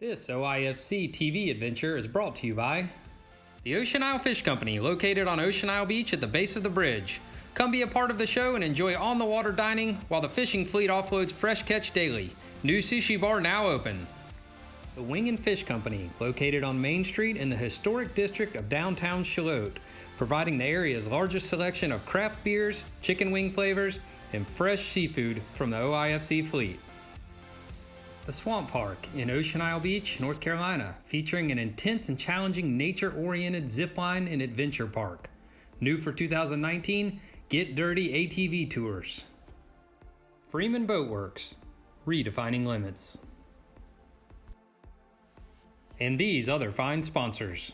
This OIFC TV adventure is brought to you by the Ocean Isle Fish Company, located on Ocean Isle Beach at the base of the bridge. Come be a part of the show and enjoy on-the-water dining while the fishing fleet offloads fresh catch daily. New sushi bar now open. The Wing and Fish Company, located on Main Street in the historic district of downtown Charlotte, providing the area's largest selection of craft beers, chicken wing flavors, and fresh seafood from the OIFC fleet. The Swamp Park in Ocean Isle Beach, North Carolina, featuring an intense and challenging nature-oriented zipline and adventure park. New for 2019, Get Dirty ATV Tours. Freeman Boat Works, redefining limits. And these other fine sponsors.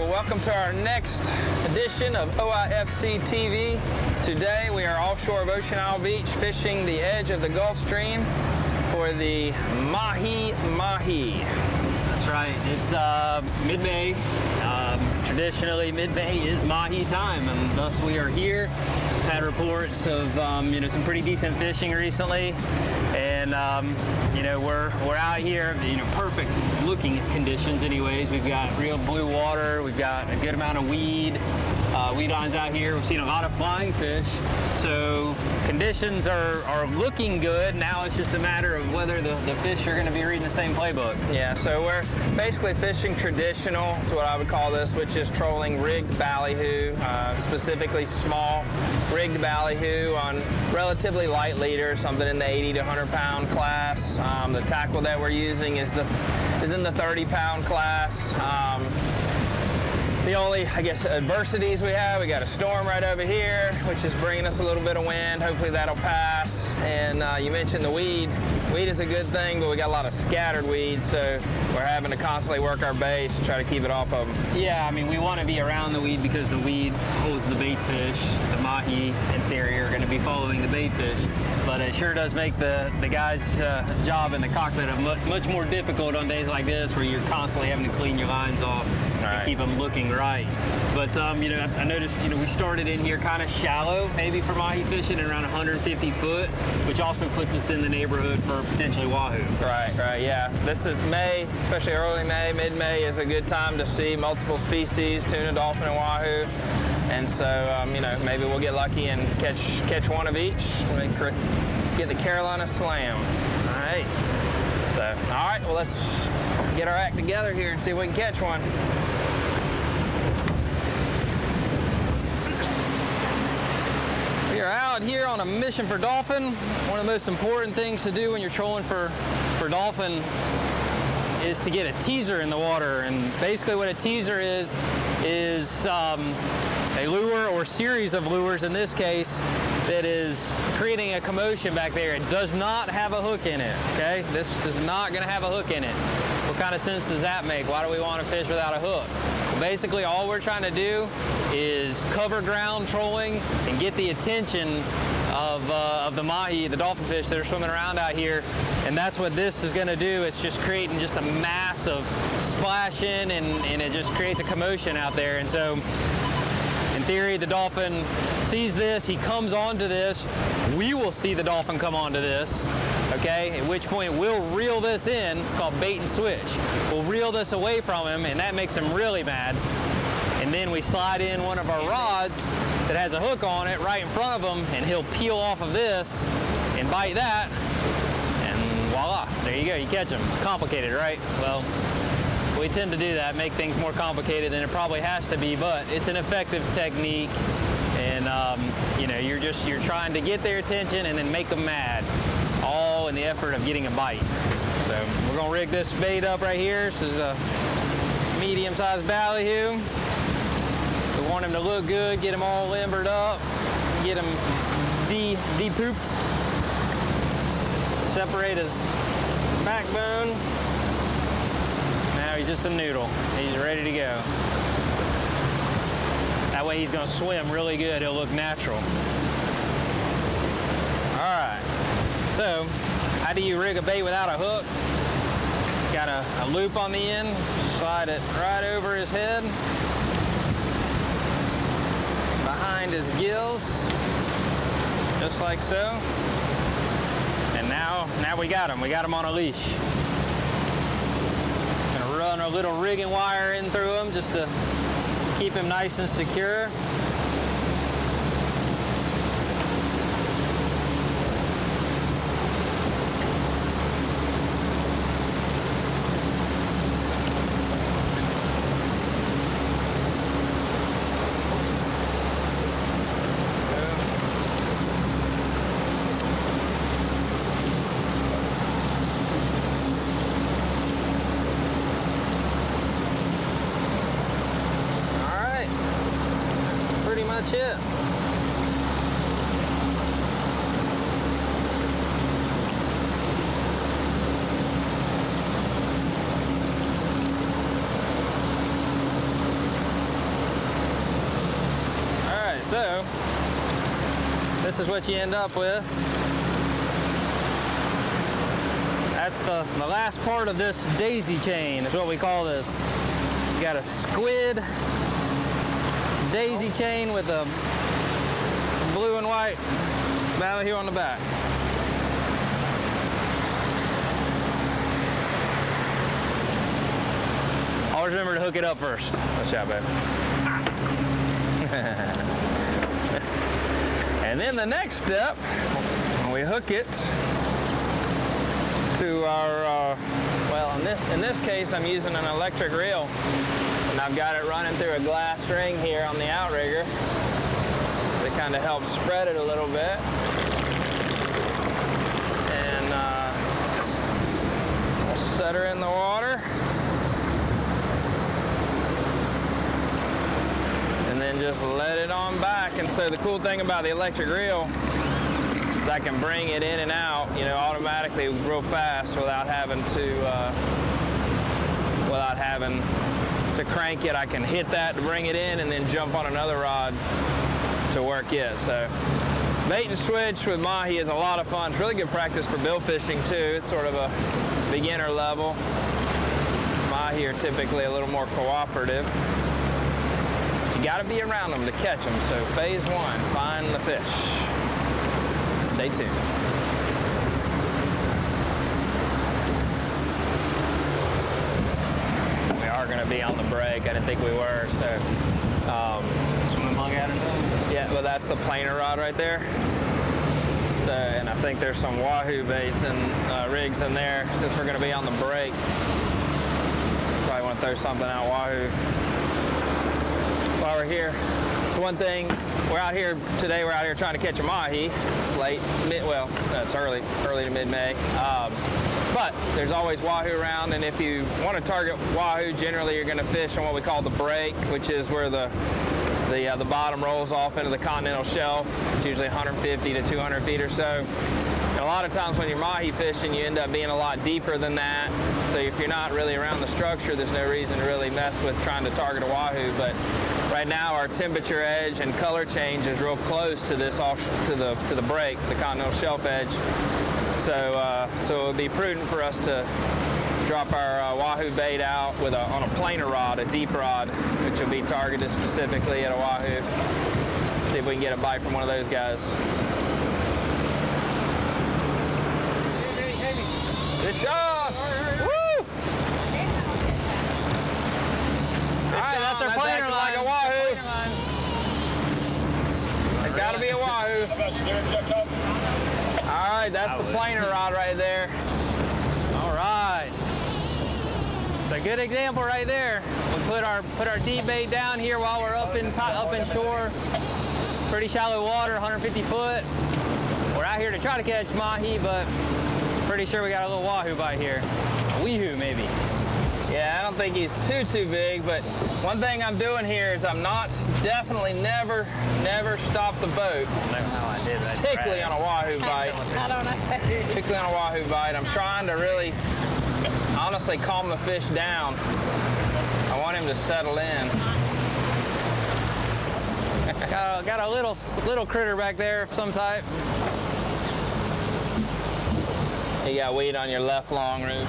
Welcome to our next edition of OIFC TV. Today we are offshore of Ocean Isle Beach fishing the edge of the Gulf Stream for the Mahi. That's right. It's mid-May. Traditionally, mid-May is Mahi time, and thus we are here had reports of some pretty decent fishing recently, and we're out here, perfect looking conditions. Anyways, we've got real blue water. We've got a good amount of weed lines out here. We've seen a lot of flying fish, so conditions are looking good. Now it's just a matter of whether the fish are going to be reading the same playbook. Yeah, so we're basically fishing traditional, is what I would call this, which is trolling rigged ballyhoo, specifically small rigged ballyhoo on relatively light leader, something in the 80 to 100 pound class. The tackle that we're using is in the 30 pound class. The only, adversities we got a storm right over here, which is bringing us a little bit of wind. Hopefully that'll pass. And you mentioned the weed. Weed is a good thing, but we got a lot of scattered weeds, so we're having to constantly work our baits to try to keep it off of them. Yeah, we want to be around the weed because the weed holds the bait fish. The mahi, in theory, are going to be following the bait fish. But it sure does make the guy's job in the cockpit much more difficult on days like this, where you're constantly having to clean your lines off and keep them looking right. But I noticed we started in here kind of shallow, maybe for mahi fishing, at around 150 foot, which also puts us in the neighborhood for potentially wahoo. Right, yeah. This is May, especially early May, mid-May is a good time to see multiple species, tuna, dolphin, and wahoo. And so, maybe we'll get lucky and catch one of each. Get the Carolina Slam. All right. All right, well, let's get our act together here and see if we can catch one. We are out here on a mission for dolphin. One of the most important things to do when you're trolling for dolphin is to get a teaser in the water. And basically what a teaser is a lure or series of lures, in this case, that is creating a commotion back there. It does not have a hook in it, okay? This is not gonna have a hook in it. What kind of sense does that make? Why do we want to fish without a hook? Well, basically all we're trying to do is cover ground trolling and get the attention of the mahi, the dolphin fish that are swimming around out here. And that's what this is gonna do. It's just creating just a mass of splashing, and it just creates a commotion out there. And so, in theory, the dolphin sees this, he comes onto this, we will see the dolphin come onto this, okay? At which point we'll reel this in, it's called bait and switch. We'll reel this away from him, and that makes him really mad. And then we slide in one of our rods that has a hook on it right in front of him, and he'll peel off of this and bite that, and voila, there you go, you catch him. Complicated, right? Well, we tend to do that, make things more complicated than it probably has to be, but it's an effective technique. And you're trying to get their attention and then make them mad, all in the effort of getting a bite. So we're gonna rig this bait up right here. This is a medium-sized ballyhoo. We want him to look good, get him all limbered up, get him de-pooped, separate his backbone. Now he's just a noodle. He's ready to go. That way he's gonna swim really good. He'll look natural. All right, so how do you rig a bait without a hook? Got a loop on the end, slide it right over his head, behind his gills, just like so. And now we got him on a leash. Gonna run a little rigging wire in through him just to keep him nice and secure. It. Alright, so this is what you end up with. That's the last part of this daisy chain, is what we call this. You got a squid daisy chain with a blue and white Mahi on the back. Always remember to hook it up first. Watch out, babe. And then the next step, we hook it to our, well, in this case, I'm using an electric reel, and I've got it running through a glass ring here on the outrigger to kind of help spread it a little bit. And we'll set her in the water. And then just let it on back. And so the cool thing about the electric reel is I can bring it in and out, you know, automatically real fast without having to crank it. I can hit that to bring it in and then jump on another rod to work it. So bait and switch with Mahi is a lot of fun. It's really good practice for bill fishing too. It's sort of a beginner level. Mahi are typically a little more cooperative. You got to be around them to catch them. So phase one, find the fish. Stay tuned. We are going to be on the break. I didn't think we were. So, Swimming bug out or something? yeah, well, that's the planer rod right there. So, and I think there's some wahoo baits and rigs in there. Since we're going to be on the break, probably want to throw something out wahoo. While we're here, it's one thing, we're out here today, we're out here trying to catch a Mahi. It's late, it's early to mid-May. But there's always wahoo around, and if you want to target wahoo, generally you're going to fish on what we call the break, which is where the bottom rolls off into the continental shelf. It's usually 150 to 200 feet or so. And a lot of times when you're Mahi fishing, you end up being a lot deeper than that. So if you're not really around the structure, there's no reason to really mess with trying to target a wahoo. But right now, our temperature edge and color change is real close to this to the break, the continental shelf edge. So it would be prudent for us to drop our wahoo bait out on a planer rod, a deep rod, which will be targeted specifically at a wahoo. See if we can get a bite from one of those guys. Good job! Woo! All right, that's our planer line. Like a wahoo. It's got to be a wahoo. All right, that's the planer rod right there. All right. It's a good example right there. We put our deep bait down here while we're up in shore. Pretty shallow water, 150 foot. We're out here to try to catch Mahi, but pretty sure we got a little wahoo bite here. A weehoo maybe. Yeah, I don't think he's too big, but one thing I'm doing here is I'm not, definitely never stop the boat. I don't know how I did that. Particularly on a wahoo bite. I don't know. Particularly on a wahoo bite. I'm trying to really, honestly, calm the fish down. I want him to settle in. Got a little critter back there of some type. You got weed on your left long roof.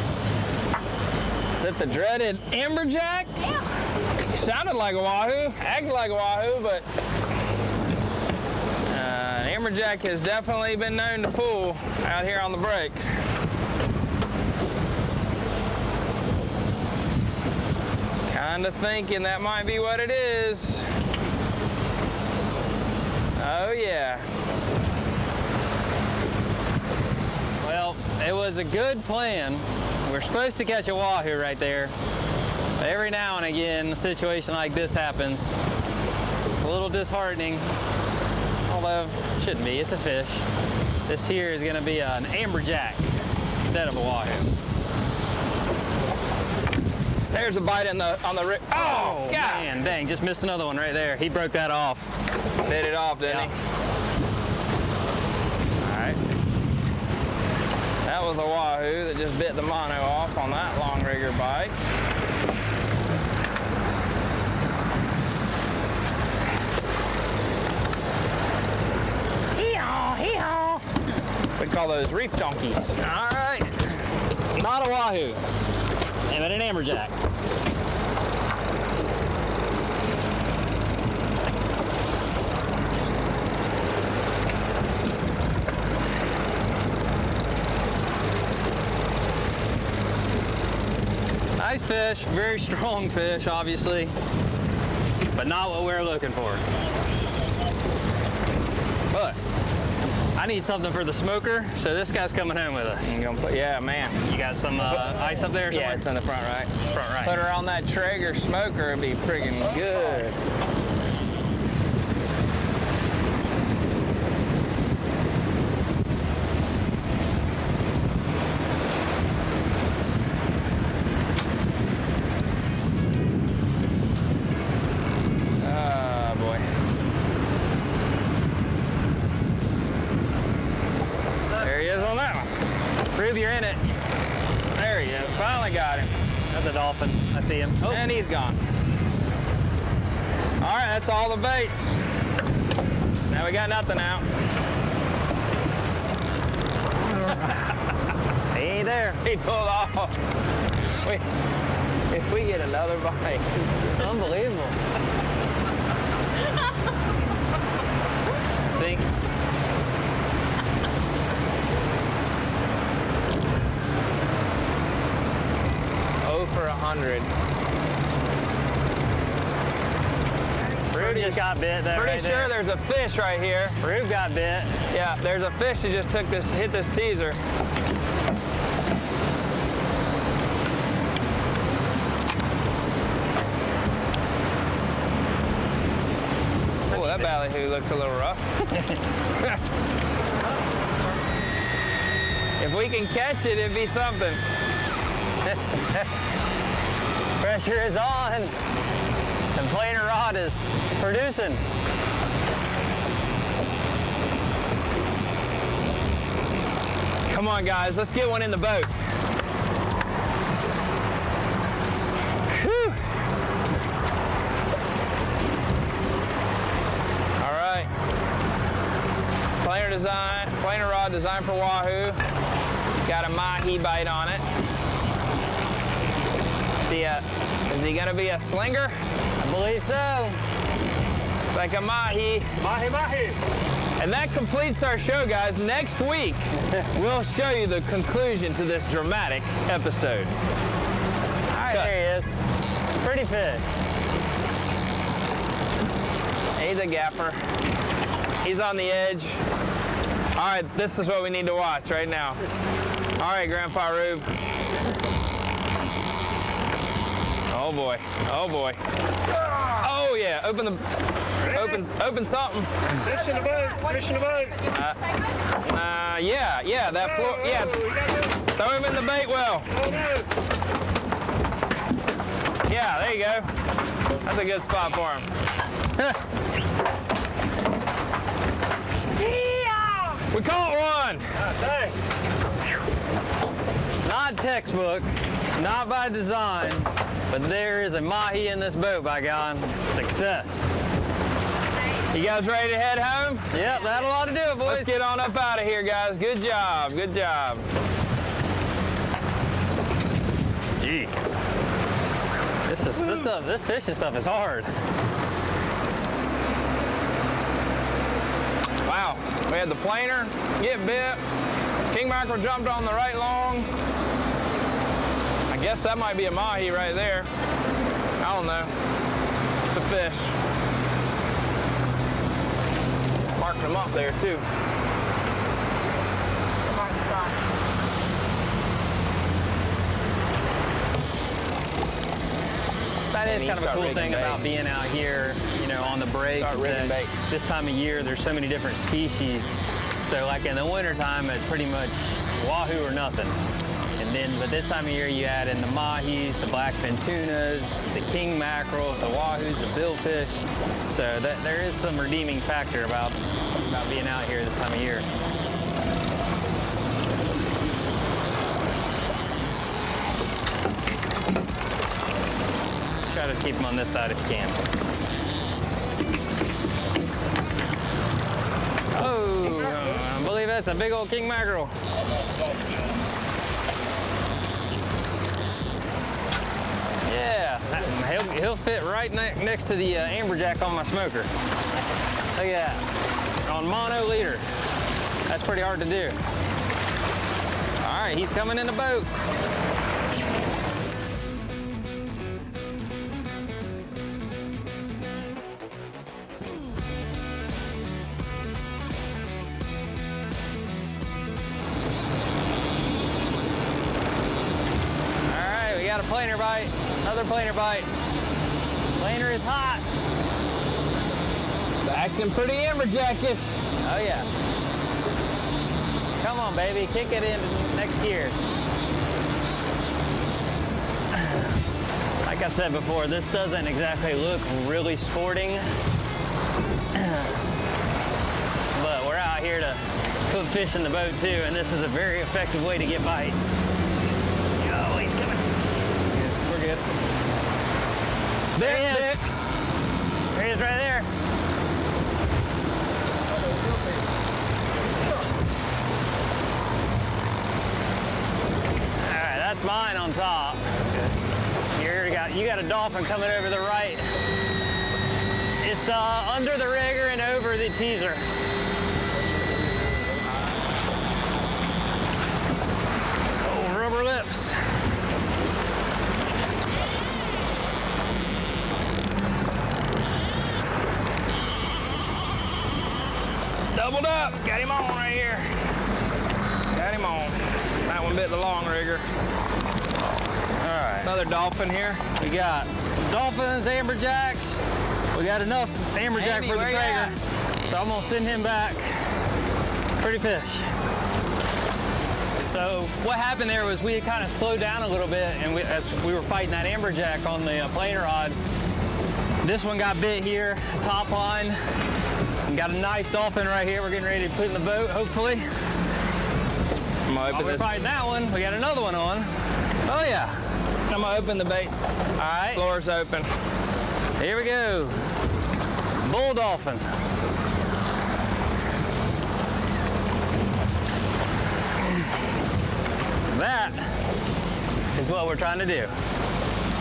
Is it the dreaded amberjack? Yeah. Sounded like a wahoo, acted like a wahoo, but an amberjack has definitely been known to fool out here on the break. Kinda thinking that might be what it is. Oh yeah. Well, it was a good plan. We're supposed to catch a wahoo right there. But every now and again, a situation like this happens. It's a little disheartening, although it shouldn't be, it's a fish. This here is gonna be an amberjack instead of a wahoo. There's a bite on the rig. Oh, God. Man, dang, just missed another one right there. He broke that off. Bit it off, didn't he? All right. That was a wahoo that just bit the mono off on that long rigger bite. Hee-haw. We call those reef donkeys. All right. Not a wahoo, but an amberjack. Nice fish, very strong fish, obviously, but not what we're looking for. But I need something for the smoker, so this guy's coming home with us. I'm gonna put, yeah, man. You got some ice up there somewhere? Yeah, it's on the front right. Front right. Put her on that Traeger smoker, it'd be friggin' good. You're in it. There he is. Finally got him. That's a dolphin. I see him. Oh. And he's gone. All right, that's all the baits. Now we got nothing out. He ain't there. He pulled off. If we get another bite. Unbelievable. Think. 0 for 100. Rube just got bit. Pretty sure there's a fish right here. Rube got bit. Yeah, there's a fish that just hit this teaser. Oh, that ballyhoo looks a little rough. If we can catch it, it'd be something. Pressure is on. The planer rod is producing. Come on, guys, let's get one in the boat. Whew. All right. Planer rod designed for wahoo. Got a Mahi bite on it. Is he gonna be a slinger? I believe so. Like a Mahi. Mahi, Mahi. And that completes our show, guys. Next week, we'll show you the conclusion to this dramatic episode. All right, there he is. Pretty fish. He's a gapper. He's on the edge. All right, this is what we need to watch right now. All right, Grandpa Rube. Oh boy, oh boy. Oh yeah, open something. Fish in the boat, fish in the boat. Yeah, that floor, yeah. Throw him in the bait well. Oh no. Yeah, there you go. That's a good spot for him. We caught one. Hey. Not textbook, not by design, but there is a Mahi in this boat, by God. Success. You guys ready to head home? Yep, that'll ought to do it, boys. Let's get on up out of here, guys. Good job, good job. Jeez. This fishing stuff is hard. Wow, we had the planer get bit. King mackerel jumped on the right long. I guess that might be a Mahi right there. I don't know. It's a fish. Marked them up there too. That is kind of a cool thing about being out here, you know, on the break. This time of year, there's so many different species. So like in the wintertime, it's pretty much wahoo or nothing. But this time of year, you add in the mahis, the blackfin tunas, the king mackerels, the wahoos, the billfish. So there is some redeeming factor about being out here this time of year. Try to keep them on this side if you can. Oh, I believe that's a big old king mackerel. Yeah, he'll fit right next to the amberjack on my smoker. Look at that, on mono leader. That's pretty hard to do. All right, he's coming in the boat. planer bite. Another planer bite. Planer is hot. Acting pretty amberjackish. Oh yeah. Come on, baby, kick it in next year. Like I said before, this doesn't exactly look really sporting, but we're out here to cook fish in the boat too, and this is a very effective way to get bites. Oh, he's coming. We're good. There he is. There he is right there. All right, that's mine on top. You got a dolphin coming over the right. It's under the rigger and over the teaser. Oh, rubber lips. Doubled up. Got him on right here. Got him on. That one bit the long rigger. All right. Another dolphin here. We got dolphins, amberjacks. We got enough amberjack Amy, for the where you Traeger. at? So I'm gonna send him back. Pretty fish. So what happened there was we had kind of slowed down a little bit, and as we were fighting that amberjack on the planer rod, this one got bit here, top line. And got a nice dolphin right here. We're getting ready to put in the boat, hopefully. While we're fighting that one, we got another one on. Oh yeah. I'm gonna open the bait. All right. Floor's open. Here we go. Bull dolphin. That is what we're trying to do.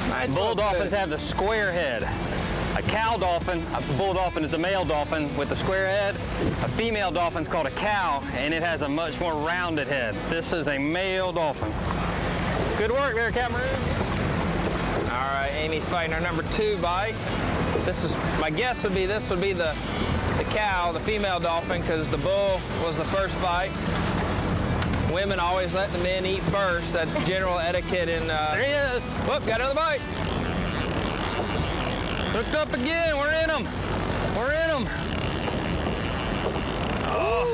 Nice Bull dolphins have the square head. A cow dolphin, a bull dolphin is a male dolphin with a square head. A female dolphin is called a cow, and it has a much more rounded head. This is a male dolphin. Good work there, Captain Maroon. All right, Amy's fighting our number 2 bite. This is, my guess would be this would be the cow, the female dolphin, because the bull was the first bite. Women always let the men eat first. That's general etiquette in... There he is. Whoop, got another bite. Hooked up again. We're in them. We're in them. Oh.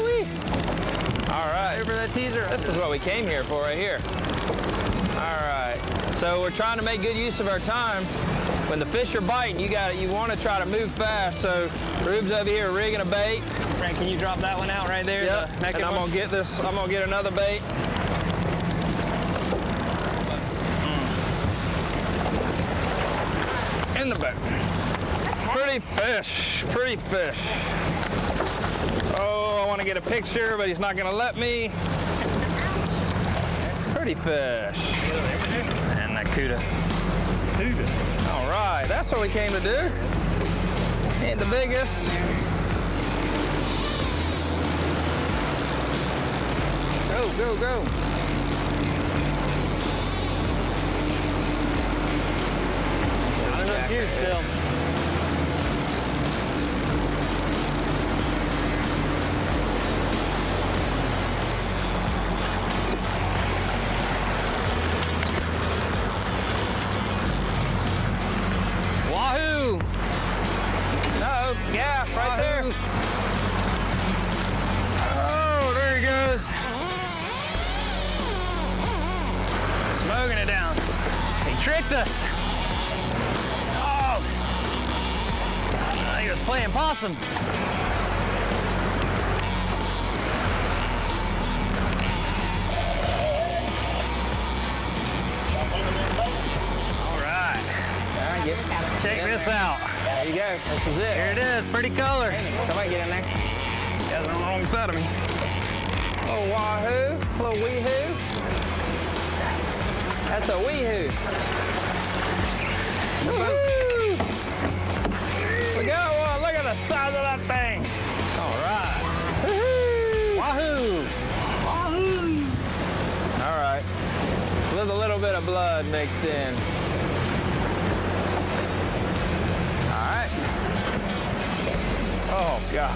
All right. Over that teaser. This is what we came here for right here. All right. So we're trying to make good use of our time. When the fish are biting, you want to try to move fast. So Rube's over here rigging a bait. Frank, can you drop that one out right there? Yep. The And I'm gonna get this. I'm gonna get another bait. In the boat. Pretty fish. Pretty fish. Oh, I want to get a picture, but he's not gonna let me. Pretty fish. And that cuda. All right, that's what we came to do. Ain't the biggest. Go, go, go. Not enough juice still. Wahoo! No, yeah, right there. Oh, there he goes. Smoking it down. He tricked us. Oh. He was playing possum. All right. Check this out. There you go. This is it. Here it is. Pretty color. Somebody get in there. Guys on the wrong side of me. Little wahoo, little wee-hoo. That's a wee-hoo. Woo-hoo! We got one. Look at the size of that thing. All right. Woo-hoo! Wahoo! Wahoo! All right. With a little bit of blood mixed in. All right. Oh, God.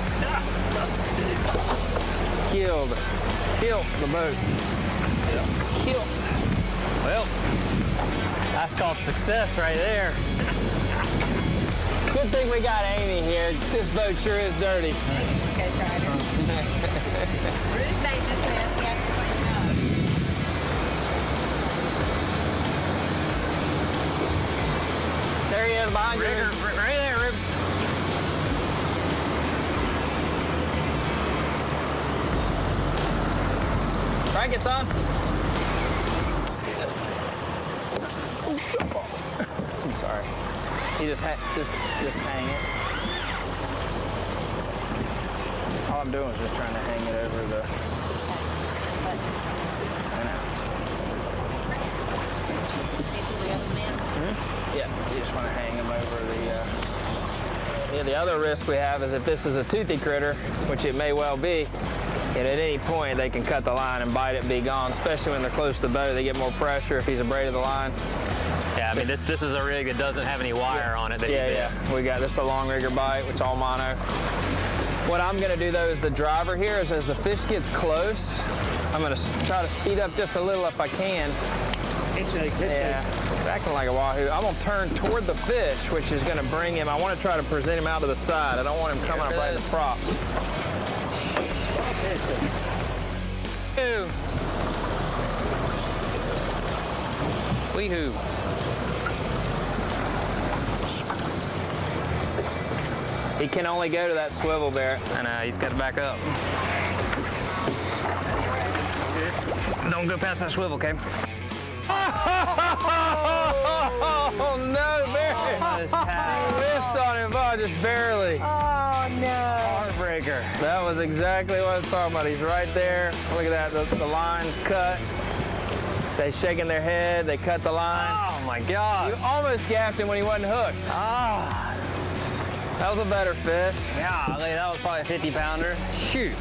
Killed the boat. Killed. Well, That's called success right there. Good thing we got Amy here. This boat sure is dirty. Ghost Rider. Ruth made this mess. He has to clean it up. There he is behind you. Right there, Rib. Crank it, son. I'm sorry. You just hang it. All I'm doing is just trying to hang it over the. I know. Yeah, you just want to hang them over the. Yeah, the other risk we have is if this is a toothy critter, which it may well be, and at any point they can cut the line and bite it and be gone, especially when they're close to the boat. They get more pressure if he's abraded the line. Yeah, I mean, this is a rig that doesn't have any wire on it. That Yeah. We got this a long rigger bite, which all mono. What I'm gonna do though is the driver here is as the fish gets close, I'm gonna try to speed up just a little if I can. Yeah, it's acting like a wahoo. I'm gonna turn toward the fish, which is gonna bring him. I wanna try to present him out to the side. I don't want him coming up right in the prop. Weehoo. He can only go to that swivel, Barrett. And he's got to back up. Don't go past that swivel, okay? Oh no, Barrett! You missed on him, just barely. Oh, no. Heartbreaker. That was exactly what I was talking about. He's right there. Look at that, the line's cut. They shaking their head, they cut the line. Oh my gosh. You almost gapped him when he wasn't hooked. Ah. That was a better fish. Yeah, that was probably a 50-pounder. Shoot.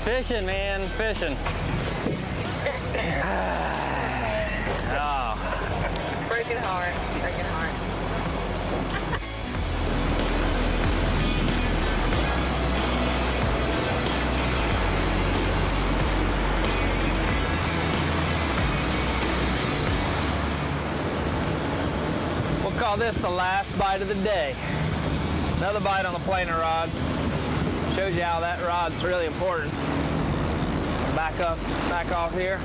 Fishing, man, fishing. Oh. Broken heart. Broken heart. We'll call this the last bite of the day. Another bite on the planer rod. Shows you how that rod's really important. Back off here.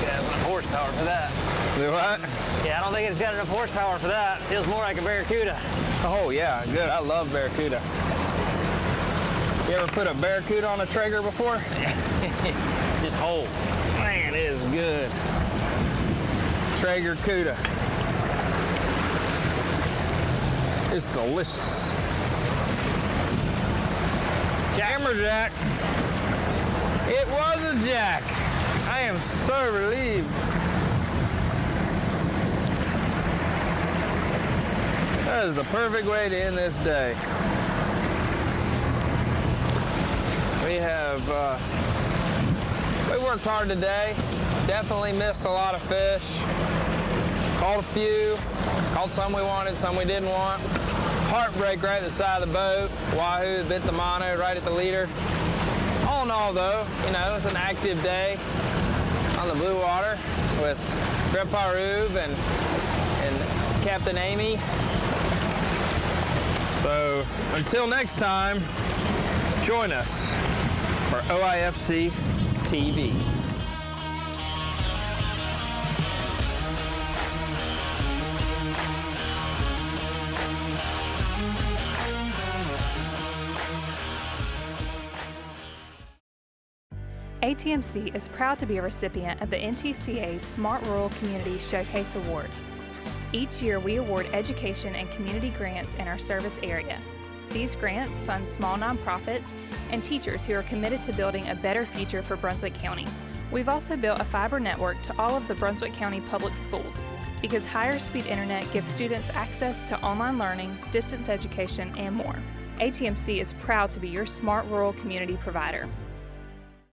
Yeah, enough horsepower for that. Do what? Yeah, I don't think it's got enough horsepower for that. Feels more like a Barracuda. Oh yeah, good. I love Barracuda. You ever put a Barracuda on a Traeger before? Just hold. Man, it is good. Traeger Cuda. It's delicious. Hammerjack. It was a jack. I am so relieved. That is the perfect way to end this day. We worked hard today. Definitely missed a lot of fish. Caught a few. Caught some we wanted, some we didn't want. Heartbreak right at the side of the boat. Wahoo bit the mono right at the leader. All in all though, you know, it's an active day on the blue water with Grandpa Rube and Captain Amy. So until next time, join us for OIFC TV. ATMC is proud to be a recipient of the NTCA's Smart Rural Community Showcase Award. Each year, we award education and community grants in our service area. These grants fund small nonprofits and teachers who are committed to building a better future for Brunswick County. We've also built a fiber network to all of the Brunswick County public schools because higher speed internet gives students access to online learning, distance education, and more. ATMC is proud to be your smart rural community provider.